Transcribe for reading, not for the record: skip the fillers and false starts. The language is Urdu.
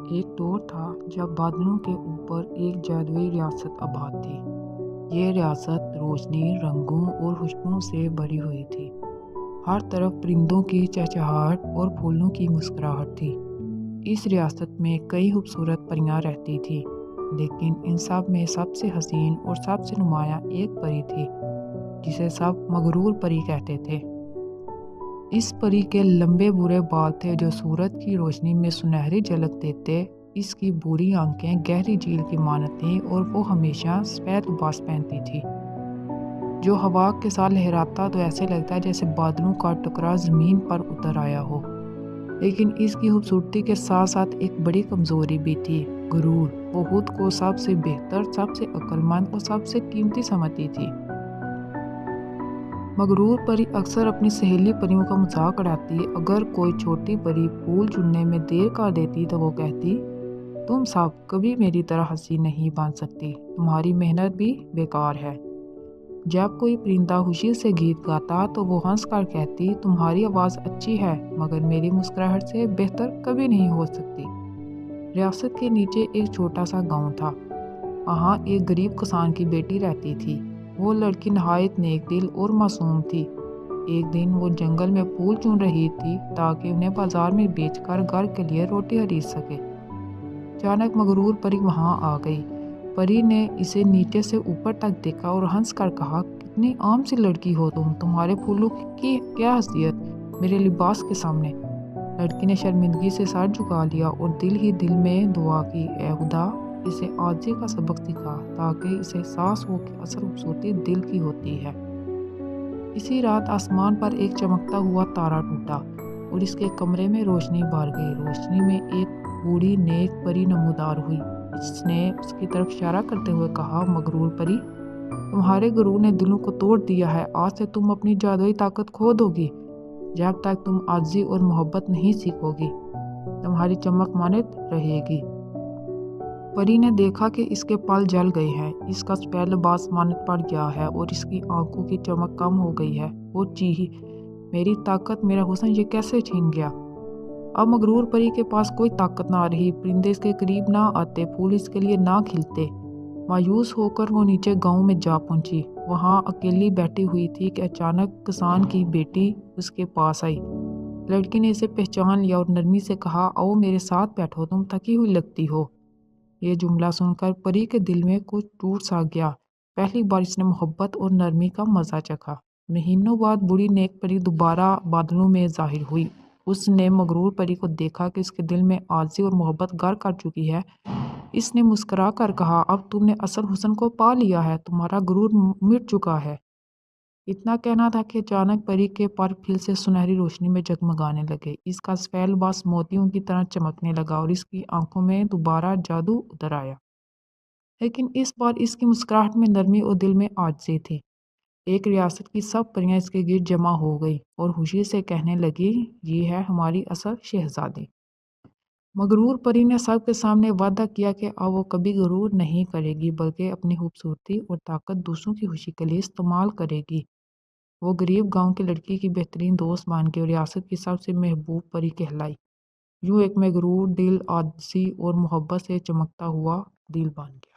ایک دور تھا جب بادلوں کے اوپر ایک جادوئی ریاست آباد تھی۔ یہ ریاست روشنی، رنگوں اور خوشبوؤں سے بھری ہوئی تھی۔ ہر طرف پرندوں کی چہچہاہٹ اور پھولوں کی مسکراہٹ تھی۔ اس ریاست میں کئی خوبصورت پریاں رہتی تھیں، لیکن ان سب میں سب سے حسین اور سب سے نمایاں ایک پری تھی جسے سب مغرور پری کہتے تھے۔ اس پری کے لمبے برے بال تھے جو سورج کی روشنی میں سنہری جھلک دیتے۔ اس کی بری آنکھیں گہری جھیل کی مانند تھیں اور وہ ہمیشہ سفید لباس پہنتی تھی جو ہوا کے ساتھ لہراتا تو ایسے لگتا جیسے بادلوں کا ٹکڑا زمین پر اتر آیا ہو۔ لیکن اس کی خوبصورتی کے ساتھ ساتھ ایک بڑی کمزوری بھی تھی، غرور۔ وہ خود کو سب سے بہتر، سب سے عقل مند اور سب سے قیمتی سمجھتی تھی۔ مغرور پری اکثر اپنی سہیلی پریوں کا مذاق اڑاتی۔ اگر کوئی چھوٹی پری پھول چننے میں دیر کر دیتی تو وہ کہتی، تم سب کبھی میری طرح ہنسی نہیں بن سکتی، تمہاری محنت بھی بیکار ہے۔ جب کوئی پرندہ خوشی سے گیت گاتا تو وہ ہنس کر کہتی، تمہاری آواز اچھی ہے مگر میری مسکراہٹ سے بہتر کبھی نہیں ہو سکتی۔ ریاست کے نیچے ایک چھوٹا سا گاؤں تھا۔ وہاں ایک غریب کسان کی بیٹی رہتی تھی۔ وہ لڑکی نہایت نیک دل اور معصوم تھی۔ ایک دن وہ جنگل میں پھول چن رہی تھی تاکہ انہیں بازار میں بیچ کر گھر کے لیے روٹی خرید سکے۔ اچانک مغرور پری وہاں آ گئی۔ پری نے اسے نیچے سے اوپر تک دیکھا اور ہنس کر کہا، کتنی عام سی لڑکی ہو تم، تمہارے پھولوں کی کیا حیثیت میرے لباس کے سامنے۔ لڑکی نے شرمندگی سے سر جھکا لیا اور دل ہی دل میں دعا کی، اے خدا، اسے عاجزی کا سبق سکھا تاکہ اسے احساس ہو کہ اصل خوبصورتی دل کی ہوتی ہے۔ اسی رات آسمان پر ایک چمکتا ہوا تارا ٹوٹا اور اس کے کمرے میں روشنی بھر گئی۔ روشنی میں ایک بوڑھی نیک پری نمودار ہوئی۔ اس نے اس کی طرف اشارہ کرتے ہوئے کہا، مغرور پری، تمہارے غرور نے دلوں کو توڑ دیا ہے۔ آج سے تم اپنی جادوئی طاقت کھو دو گی۔ جب تک تم عاجزی اور محبت نہیں سیکھو گی، تمہاری چمک ماند رہے گی۔ پری نے دیکھا کہ اس کے پل جل گئے ہیں، اس کا سفید لباس ماند پڑ گیا ہے اور اس کی آنکھوں کی چمک کم ہو گئی ہے۔ وہ چیخی، میری طاقت، میرا حسن یہ کیسے چھین گیا؟ اب مغرور پری کے پاس کوئی طاقت نہ رہی، پرندے اس کے قریب نہ آتے، پھول اس کے لیے نہ کھلتے۔ مایوس ہو کر وہ نیچے گاؤں میں جا پہنچی۔ وہاں اکیلی بیٹھی ہوئی تھی کہ اچانک کسان کی بیٹی اس کے پاس آئی۔ لڑکی نے اسے پہچان لیا اور نرمی سے کہا، آؤ میرے ساتھ بیٹھو، تم تھکی ہوئی لگتی ہو۔ یہ جملہ سن کر پری کے دل میں کچھ ٹوٹ سا گیا۔ پہلی بار اس نے محبت اور نرمی کا مزہ چکھا۔ مہینوں بعد بوڑھی نیک پری دوبارہ بادلوں میں ظاہر ہوئی۔ اس نے مغرور پری کو دیکھا کہ اس کے دل میں عاجزی اور محبت گھر کر چکی ہے۔ اس نے مسکرا کر کہا، اب تم نے اصل حسن کو پا لیا ہے، تمہارا غرور مٹ چکا ہے۔ اتنا کہنا تھا کہ اچانک پری کے پر پھر سے سنہری روشنی میں جگمگانے لگے۔ اس کا سفید لباس موتیوں کی طرح چمکنے لگا اور اس کی آنکھوں میں دوبارہ جادو اتر آیا۔ لیکن اس بار اس کی مسکراہٹ میں نرمی اور دل میں عاجزی تھی۔ ایک ریاست کی سب پریاں اس کے گرد جمع ہو گئی اور خوشی سے کہنے لگی، یہ ہے ہماری اصل شہزادی۔ مغرور پری نے سب کے سامنے وعدہ کیا کہ اب وہ کبھی غرور نہیں کرے گی بلکہ اپنی خوبصورتی اور طاقت دوسروں کی خوشی کے لیے استعمال کرے گی۔ وہ غریب گاؤں کی لڑکی کی بہترین دوست بن گئی اور ریاست کی سب سے محبوب پری کہلائی۔ یوں ایک مغرور دل عاجزی اور محبت سے چمکتا ہوا دل بن گیا۔